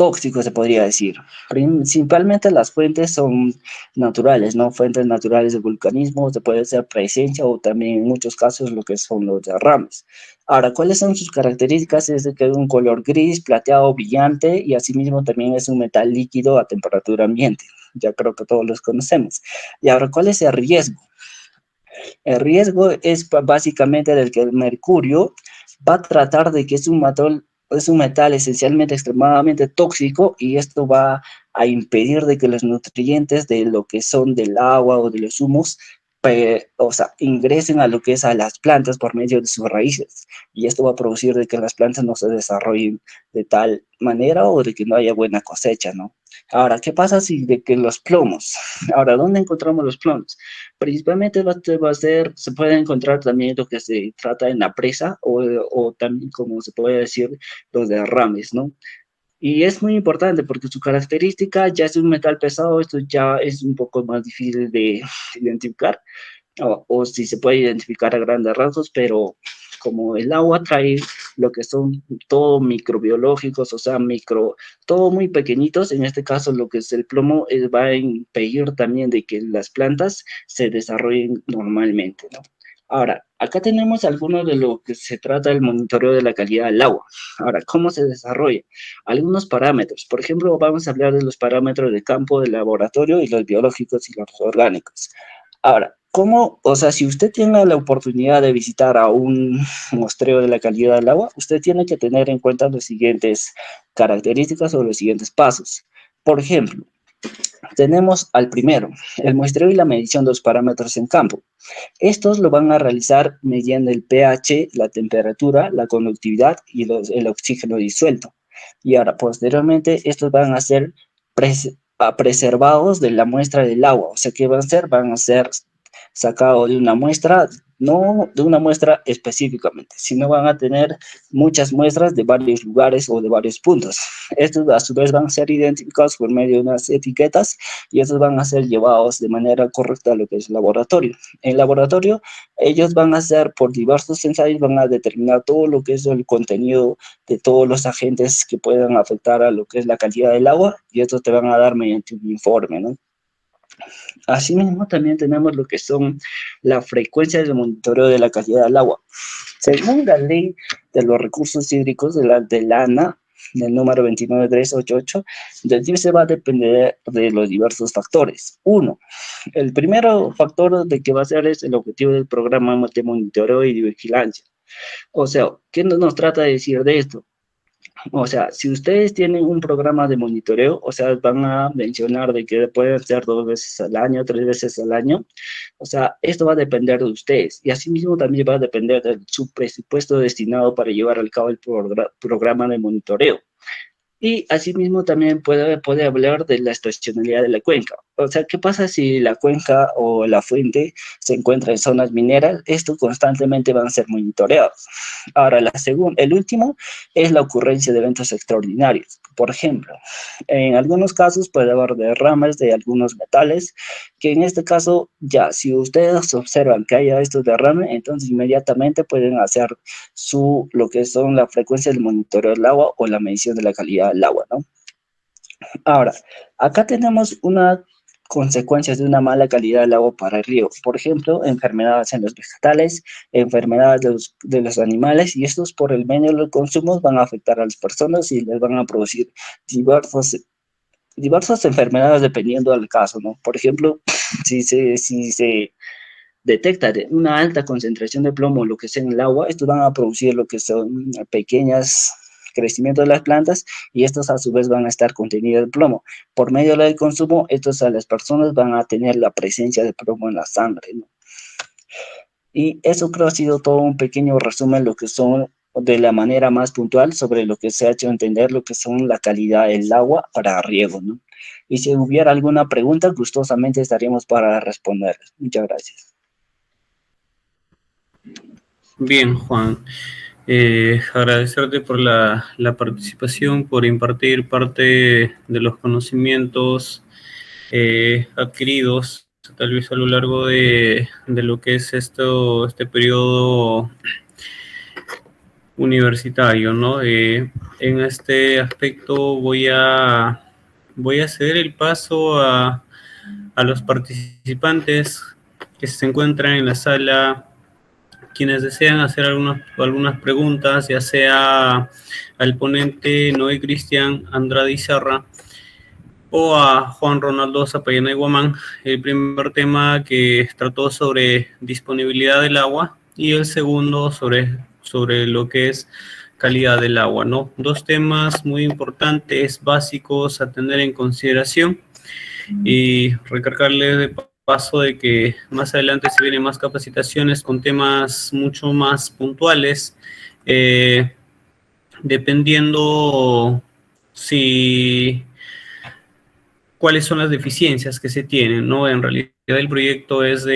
tóxico, se podría decir. Principalmente las fuentes son naturales, ¿no? Fuentes naturales de vulcanismo, se puede ser presencia o también en muchos casos lo que son los derrames. Ahora, ¿cuáles son sus características? Es de que es un color gris, plateado, brillante y asimismo también es un metal líquido a temperatura ambiente. Ya creo que todos los conocemos. Y ahora, ¿cuál es el riesgo? El riesgo es básicamente del que el mercurio va a tratar de que es un metal esencialmente extremadamente tóxico y esto va a impedir de que los nutrientes de lo que son del agua o de los humos, o sea, ingresen a lo que es a las plantas por medio de sus raíces. Y esto va a producir de que las plantas no se desarrollen de tal manera o de que no haya buena cosecha, ¿no? Ahora, ¿qué pasa si de que los plomos? Ahora, ¿dónde encontramos los plomos? Principalmente va a ser, se puede encontrar también lo que se trata en la presa o también, como se puede decir, los derrames, ¿no? Y es muy importante porque su característica ya es un metal pesado, esto ya es un poco más difícil de identificar, o si se puede identificar a grandes rasgos, pero como el agua trae lo que son todo microbiológicos, o sea, todo muy pequeñitos, en este caso lo que es el plomo va a impedir también de que las plantas se desarrollen normalmente, ¿no? Ahora, acá tenemos algunos de lo que se trata del monitoreo de la calidad del agua. Ahora, ¿cómo se desarrolla? Algunos parámetros. Por ejemplo, vamos a hablar de los parámetros de campo, del laboratorio y los biológicos y los orgánicos. Ahora, ¿cómo? O sea, si usted tiene la oportunidad de visitar a un muestreo de la calidad del agua, usted tiene que tener en cuenta las siguientes características o los siguientes pasos. Por ejemplo, tenemos al primero, el muestreo y la medición de los parámetros en campo. Estos lo van a realizar mediante el pH, la temperatura, la conductividad y el oxígeno disuelto. Y ahora, posteriormente, estos van a ser preservados de la muestra del agua. O sea, ¿qué van a ser? Van a ser sacados de una muestra, no de una muestra específicamente, sino van a tener muchas muestras de varios lugares o de varios puntos. Estos a su vez van a ser identificados por medio de unas etiquetas y estos van a ser llevados de manera correcta a lo que es el laboratorio. En el laboratorio, ellos van a hacer por diversos ensayos, van a determinar todo lo que es el contenido de todos los agentes que puedan afectar a lo que es la calidad del agua y estos te van a dar mediante un informe, ¿no? Asimismo, también tenemos lo que son la frecuencia de monitoreo de la calidad del agua. Según la ley de los recursos hídricos de la ANA, del número 29388, del se va a depender de los diversos factores. Uno, el primero factor de que va a ser es el objetivo del programa de monitoreo y de vigilancia. O sea, ¿qué nos trata de decir de esto? O sea, si ustedes tienen un programa de monitoreo, o sea, van a mencionar de que pueden ser 2 veces al año, 3 veces al año. O sea, esto va a depender de ustedes. Y asimismo también va a depender de su presupuesto destinado para llevar al cabo el programa de monitoreo. Y asimismo también puede hablar de la estacionalidad de la cuenca. O sea, ¿qué pasa si la cuenca o la fuente se encuentra en zonas mineras? Estos constantemente van a ser monitoreados. Ahora, el último es la ocurrencia de eventos extraordinarios. Por ejemplo, en algunos casos puede haber derrames de algunos metales, que en este caso, ya, si ustedes observan que haya estos derrames, entonces inmediatamente pueden hacer lo que son la frecuencia del monitoreo del agua o la medición de la calidad del agua, ¿no? Ahora, acá tenemos una consecuencias de una mala calidad del agua para el río. Por ejemplo, enfermedades en los vegetales, enfermedades de los animales, y estos por el medio de los consumos van a afectar a las personas y les van a producir diversas enfermedades dependiendo del caso, ¿no? Por ejemplo, si se detecta una alta concentración de plomo, lo que sea en el agua, estos van a producir lo que son pequeñas crecimiento de las plantas y estos a su vez van a estar contenidos en plomo. Por medio del consumo, estos a las personas van a tener la presencia de plomo en la sangre, ¿no? Y eso creo ha sido todo un pequeño resumen lo que son de la manera más puntual sobre lo que se ha hecho entender lo que son la calidad del agua para riego, ¿no? Y si hubiera alguna pregunta, gustosamente estaríamos para responder. Muchas gracias. Bien, Juan. Agradecerte por la participación, por impartir parte de los conocimientos adquiridos, tal vez a lo largo de lo que es este periodo universitario, ¿no? en este aspecto voy a ceder el paso a los participantes que se encuentran en la sala, quienes desean hacer algunas preguntas, ya sea al ponente Noé Cristian Andrade Izarra o a Juan Ronaldo Zapayana y Guamán. El primer tema que trató sobre disponibilidad del agua y el segundo sobre lo que es calidad del agua, ¿no? Dos temas muy importantes, básicos a tener en consideración, y recargarles de paso de que más adelante se vienen más capacitaciones con temas mucho más puntuales, dependiendo si cuáles son las deficiencias que se tienen, ¿no? En realidad el proyecto es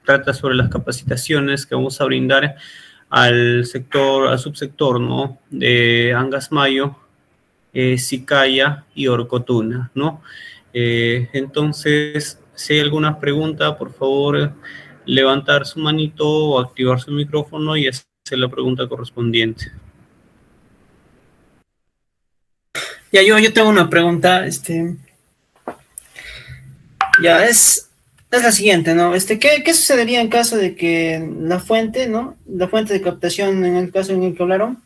trata sobre las capacitaciones que vamos a brindar al subsector, ¿no? De Angas Mayo, Sicaya y Orcotuna, ¿no? Entonces, si hay alguna pregunta, por favor, levantar su manito o activar su micrófono y hacer la pregunta correspondiente. Ya, yo tengo una pregunta, ya es la siguiente, ¿no? ¿Qué sucedería en caso de que la fuente, ¿no? La fuente de captación, en el caso en el que hablaron,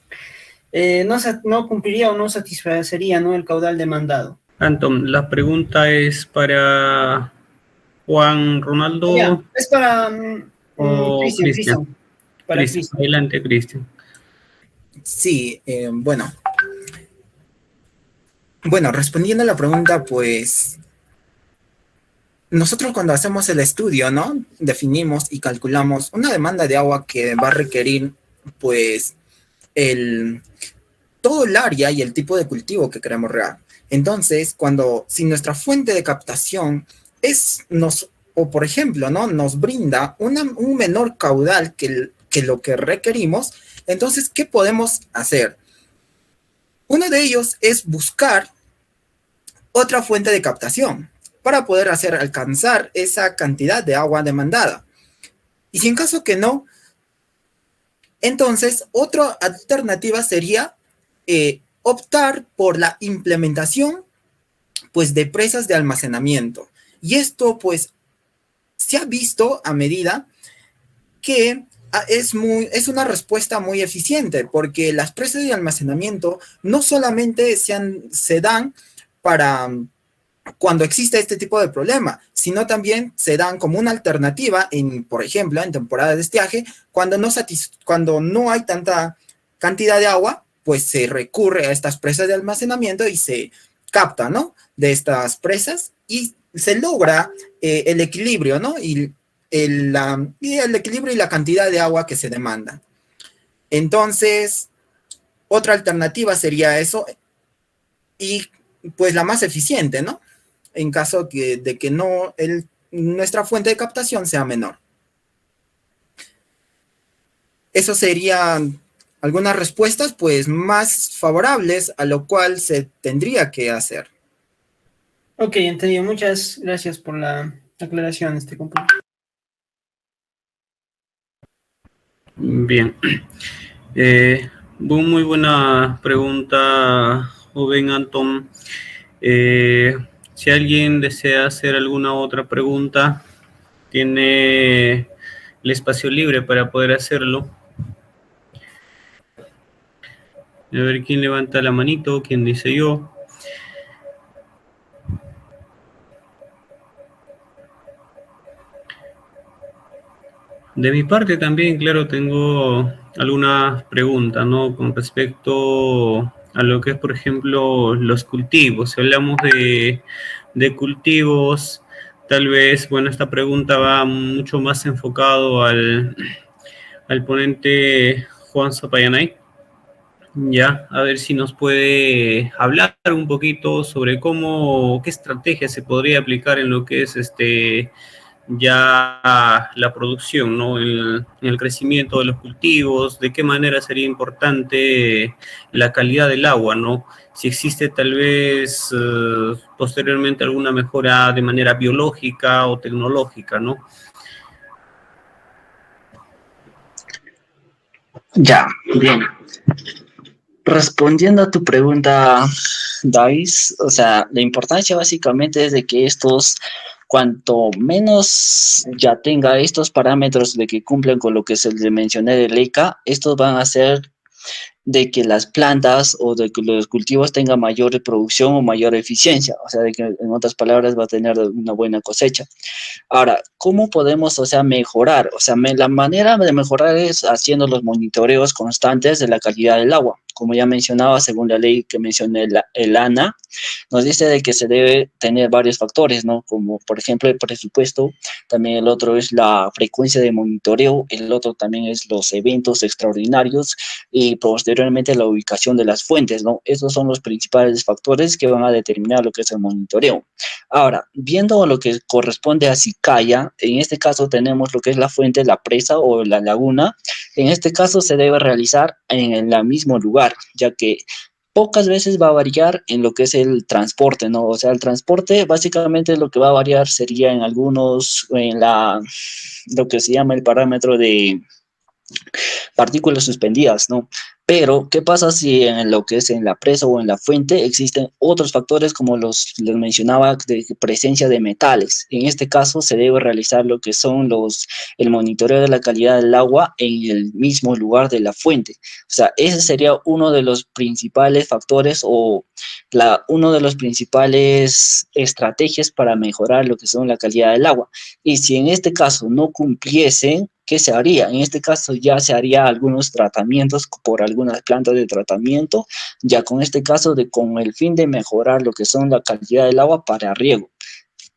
no cumpliría o no satisfacería, ¿no? El caudal demandado. Anton, la pregunta es para Juan Ronaldo. Ya, es para Cristian. Para Cristian. Adelante, Cristian. Sí, bueno, respondiendo a la pregunta, pues nosotros cuando hacemos el estudio, ¿no? Definimos y calculamos una demanda de agua que va a requerir, pues, todo el área y el tipo de cultivo que queremos regar. Entonces, si nuestra fuente de captación por ejemplo, ¿no? Nos brinda un menor caudal que lo que requerimos, entonces, ¿qué podemos hacer? Uno de ellos es buscar otra fuente de captación para poder alcanzar esa cantidad de agua demandada. Y si en caso que no, entonces otra alternativa sería optar por la implementación, pues, de presas de almacenamiento. Y esto, pues, se ha visto a medida que es una respuesta muy eficiente, porque las presas de almacenamiento no solamente se dan para cuando existe este tipo de problema, sino también se dan como una alternativa, por ejemplo, en temporada de estiaje, cuando no hay tanta cantidad de agua, pues se recurre a estas presas de almacenamiento y se capta, ¿no? De estas presas y se logra el equilibrio, ¿no? Y el equilibrio y la cantidad de agua que se demanda. Entonces, otra alternativa sería eso, y pues la más eficiente, ¿no? En caso de que nuestra fuente de captación sea menor. Eso serían algunas respuestas, pues, más favorables a lo cual se tendría que hacer. Ok, entendido. Muchas gracias por la aclaración, compañero. Bien. Muy buena pregunta, joven Anton. Si alguien desea hacer alguna otra pregunta, tiene el espacio libre para poder hacerlo. A ver quién levanta la manito, quién dice yo. De mi parte también, claro, tengo algunas preguntas, ¿no? Con respecto a lo que es, por ejemplo, los cultivos. Si hablamos de cultivos, tal vez, bueno, esta pregunta va mucho más enfocado al ponente Juan Zapayanay. Ya, a ver si nos puede hablar un poquito sobre qué estrategia se podría aplicar en lo que es ya la producción, ¿no? En el crecimiento de los cultivos, de qué manera sería importante la calidad del agua, ¿no? Si existe tal vez posteriormente alguna mejora de manera biológica o tecnológica, ¿no? Ya, bien. Respondiendo a tu pregunta, David, o sea, la importancia básicamente es de que estos, cuanto menos ya tenga estos parámetros de que cumplen con lo que se le mencioné de LECA, estos van a ser de que las plantas o de que los cultivos tengan mayor reproducción o mayor eficiencia, o sea, de que en otras palabras va a tener una buena cosecha. Ahora, ¿cómo podemos, o sea, mejorar? O sea, la manera de mejorar es haciendo los monitoreos constantes de la calidad del agua. Como ya mencionaba, según la ley que mencioné, el ANA, nos dice de que se debe tener varios factores, ¿no? Como, por ejemplo, el presupuesto, también el otro es la frecuencia de monitoreo, el otro también es los eventos extraordinarios y posteriormente la ubicación de las fuentes, ¿no? Esos son los principales factores que van a determinar lo que es el monitoreo. Ahora, viendo lo que corresponde a Sicaya, en este caso tenemos lo que es la fuente, la presa o la laguna. En este caso se debe realizar en el mismo lugar, ya que pocas veces va a variar en lo que es el transporte, ¿no? O sea, el transporte básicamente lo que va a variar sería en algunos, lo que se llama el parámetro de partículas suspendidas, ¿no? Pero, ¿qué pasa si en lo que es en la presa o en la fuente existen otros factores como les mencionaba de presencia de metales? En este caso se debe realizar lo que son el monitoreo de la calidad del agua en el mismo lugar de la fuente. O sea, ese sería uno de los principales factores o uno de los principales estrategias para mejorar lo que son la calidad del agua. Y si en este caso no cumpliesen, ¿qué se haría? En este caso ya se haría algunos tratamientos por algunas plantas de tratamiento, ya con este caso con el fin de mejorar lo que son la calidad del agua para riego.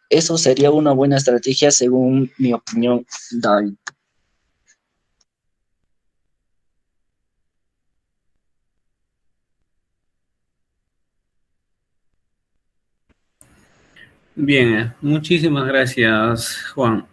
Eso sería una buena estrategia según mi opinión, David. Bien, muchísimas gracias, Juan.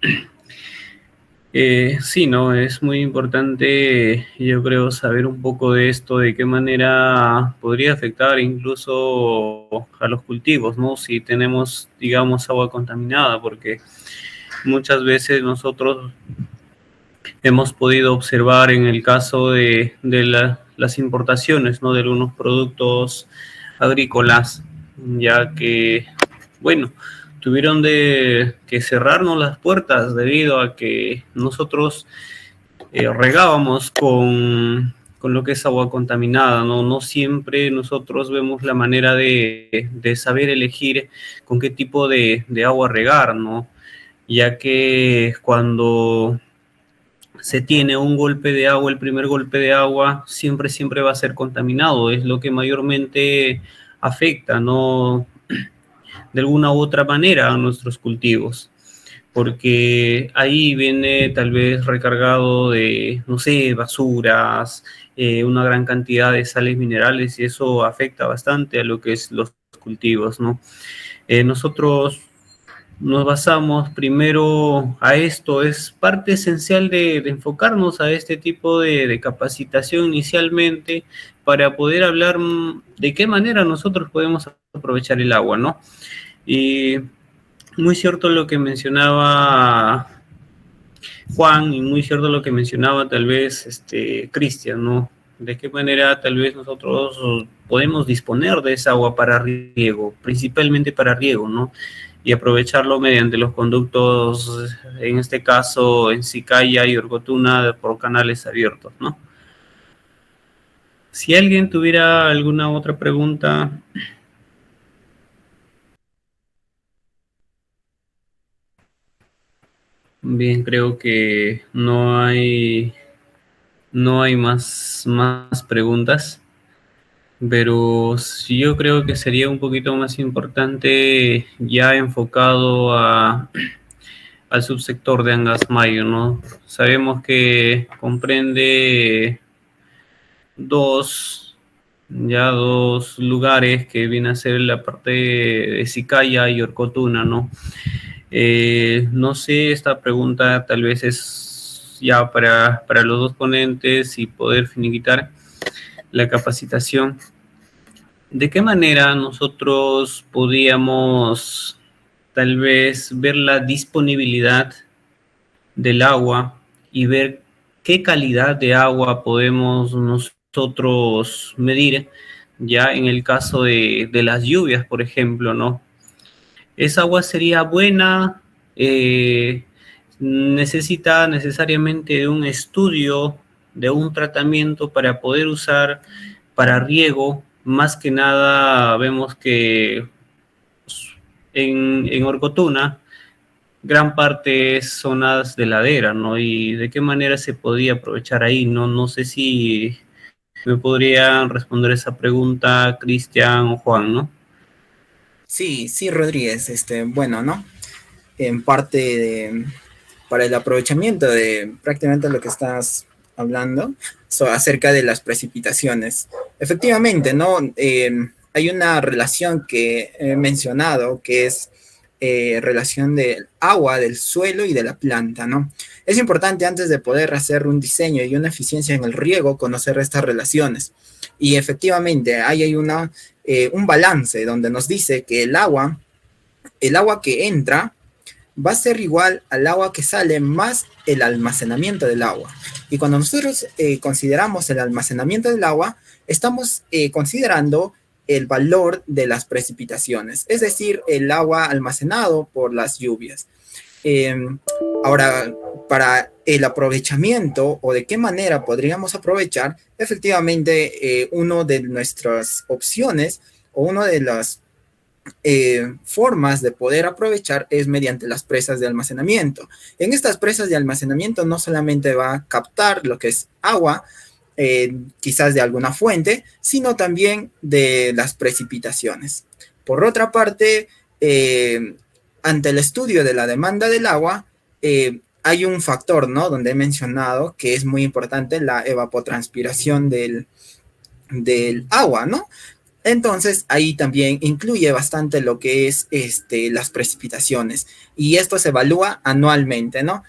Sí, no, es muy importante, yo creo, saber un poco de esto, de qué manera podría afectar incluso a los cultivos, ¿no? Si tenemos, digamos, agua contaminada, porque muchas veces nosotros hemos podido observar en el caso de las importaciones, ¿no? De algunos productos agrícolas, ya que, bueno, tuvieron que cerrarnos las puertas debido a que nosotros regábamos con lo que es agua contaminada, ¿no? No siempre nosotros vemos la manera de saber elegir con qué tipo de agua regar, ¿no? Ya que cuando se tiene un golpe de agua, el primer golpe de agua siempre va a ser contaminado, es lo que mayormente afecta, ¿no? De alguna u otra manera a nuestros cultivos, porque ahí viene tal vez recargado de, no sé, basuras, una gran cantidad de sales minerales y eso afecta bastante a lo que es los cultivos, ¿no? Nosotros nos basamos primero a esto, es parte esencial de enfocarnos a este tipo de capacitación inicialmente para poder hablar de qué manera nosotros podemos aprovechar el agua, ¿no? Y muy cierto lo que mencionaba Juan y muy cierto lo que mencionaba tal vez Cristian, ¿no? De qué manera tal vez nosotros podemos disponer de esa agua para riego, principalmente para riego, ¿no? Y aprovecharlo mediante los conductos, en este caso en Sicaya y Orcotuna, por canales abiertos, ¿no? Si alguien tuviera alguna otra pregunta. Bien, creo que no hay más preguntas, pero sí yo creo que sería un poquito más importante ya enfocado al subsector de Angasmayo, ¿no? Sabemos que comprende dos, dos lugares que viene a ser la parte de Sicaya y Orcotuna, ¿no? No sé, esta pregunta tal vez es ya para los dos ponentes y poder finiquitar la capacitación. ¿De qué manera nosotros podíamos tal vez ver la disponibilidad del agua y ver qué calidad de agua podemos nosotros nosotros medir ya en el caso de las lluvias, por ejemplo, ¿no? ¿Esa agua sería buena? ¿Necesita necesariamente de un estudio, de un tratamiento para poder usar para riego? Más que nada vemos que en Orcotuna gran parte es zonas de ladera, ¿no? Y de qué manera se podía aprovechar ahí, ¿no? No sé si me podrían responder esa pregunta Cristian o Juan, ¿no? Sí, sí, Rodríguez, bueno, ¿no? En parte para el aprovechamiento de prácticamente lo que estás hablando, acerca de las precipitaciones. Efectivamente, ¿no? Hay una relación que he mencionado, que es relación del agua, del suelo y de la planta, ¿no? Es importante antes de poder hacer un diseño y una eficiencia en el riego, conocer estas relaciones. Y efectivamente, ahí hay un balance donde nos dice que el agua que entra va a ser igual al agua que sale más el almacenamiento del agua. Y cuando nosotros consideramos el almacenamiento del agua, estamos considerando el valor de las precipitaciones, es decir, el agua almacenado por las lluvias. Ahora, para el aprovechamiento o de qué manera podríamos aprovechar, efectivamente, una de nuestras opciones o una de las formas de poder aprovechar es mediante las presas de almacenamiento. En estas presas de almacenamiento no solamente va a captar lo que es agua, quizás de alguna fuente, sino también de las precipitaciones. Por otra parte, ante el estudio de la demanda del agua, hay un factor, ¿no? Donde he mencionado que es muy importante la evapotranspiración del agua, ¿no? Entonces, ahí también incluye bastante lo que es las precipitaciones. Y esto se evalúa anualmente, ¿no?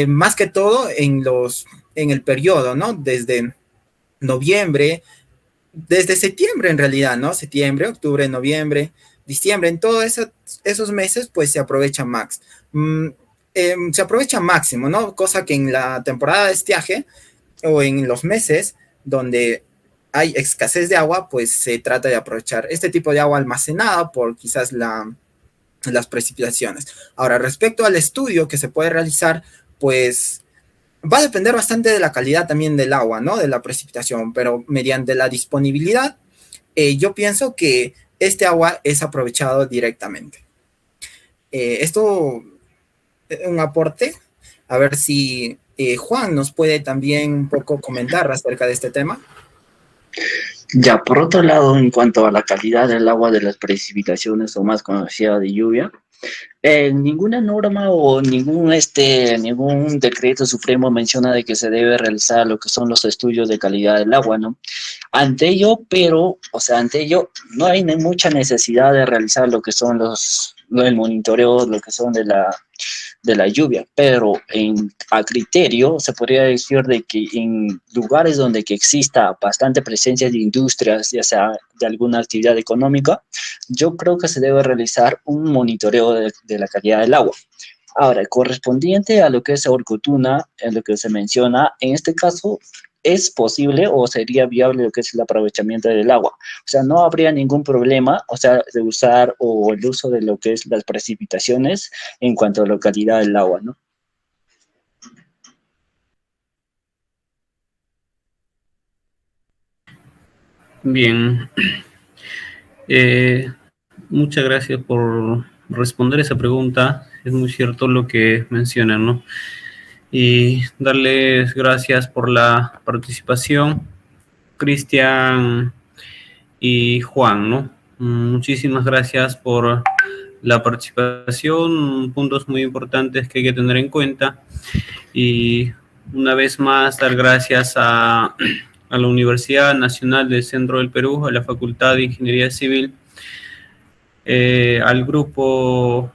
Más que todo en el periodo, ¿no? Desde noviembre, desde septiembre en realidad, ¿no? Septiembre, octubre, noviembre, diciembre, en todos esos meses, pues se aprovecha max. Se aprovecha máximo, ¿no? Cosa que en la temporada de estiaje o en los meses donde hay escasez de agua, pues se trata de aprovechar este tipo de agua almacenada por quizás las precipitaciones. Ahora, respecto al estudio que se puede realizar, pues va a depender bastante de la calidad también del agua, ¿no? De la precipitación, pero mediante la disponibilidad, yo pienso que este agua es aprovechado directamente. Esto es un aporte. A ver si Juan nos puede también un poco comentar acerca de este tema. Ya, por otro lado, en cuanto a la calidad del agua de las precipitaciones o más conocida de lluvia, ninguna norma o ningún decreto supremo menciona de que se debe realizar lo que son los estudios de calidad del agua, ¿no? Ante ello, no hay mucha necesidad de realizar lo que son el monitoreo, lo que son de la lluvia, pero a criterio se podría decir de que en lugares donde que exista bastante presencia de industrias, ya sea de alguna actividad económica, yo creo que se debe realizar un monitoreo de la calidad del agua. Ahora, correspondiente a lo que es Orcotuna, en lo que se menciona, en este caso, ¿es posible o sería viable lo que es el aprovechamiento del agua? O sea, no habría ningún problema, o sea, de usar o el uso de lo que es las precipitaciones en cuanto a la calidad del agua, ¿no? Bien. Muchas gracias por responder esa pregunta. Es muy cierto lo que mencionan, ¿no? Y darles gracias por la participación, Cristian y Juan, ¿no? Muchísimas gracias por la participación, puntos muy importantes que hay que tener en cuenta. Y una vez más, dar gracias a la Universidad Nacional del Centro del Perú, a la Facultad de Ingeniería Civil, al grupo,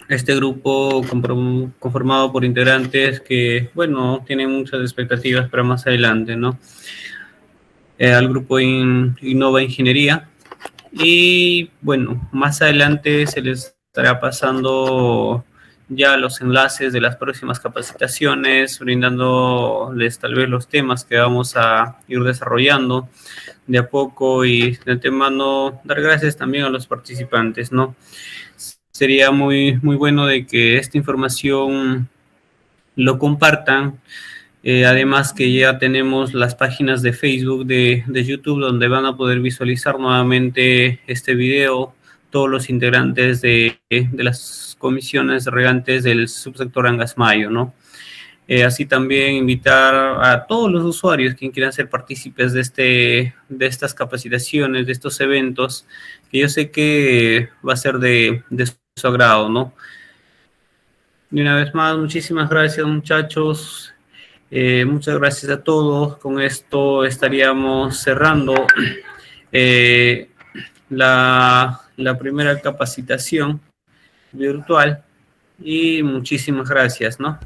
este grupo conformado por integrantes que, bueno, tienen muchas expectativas para más adelante, ¿no? Al grupo Innova Ingeniería. Y, bueno, más adelante se les estará pasando ya los enlaces de las próximas capacitaciones, brindándoles tal vez los temas que vamos a ir desarrollando de a poco, y de antemano dar gracias también a los participantes, ¿no? Sería muy bueno de que esta información lo compartan. Además que ya tenemos las páginas de Facebook, de YouTube, donde van a poder visualizar nuevamente este video todos los integrantes de las comisiones regantes del subsector Angasmayo, ¿no? Así también invitar a todos los usuarios que quieran ser partícipes de estas capacitaciones, de estos eventos, que yo sé que va a ser de su agrado, ¿no? Y una vez más, muchísimas gracias, muchachos. Muchas gracias a todos. Con esto estaríamos cerrando la primera capacitación virtual, y muchísimas gracias, ¿no?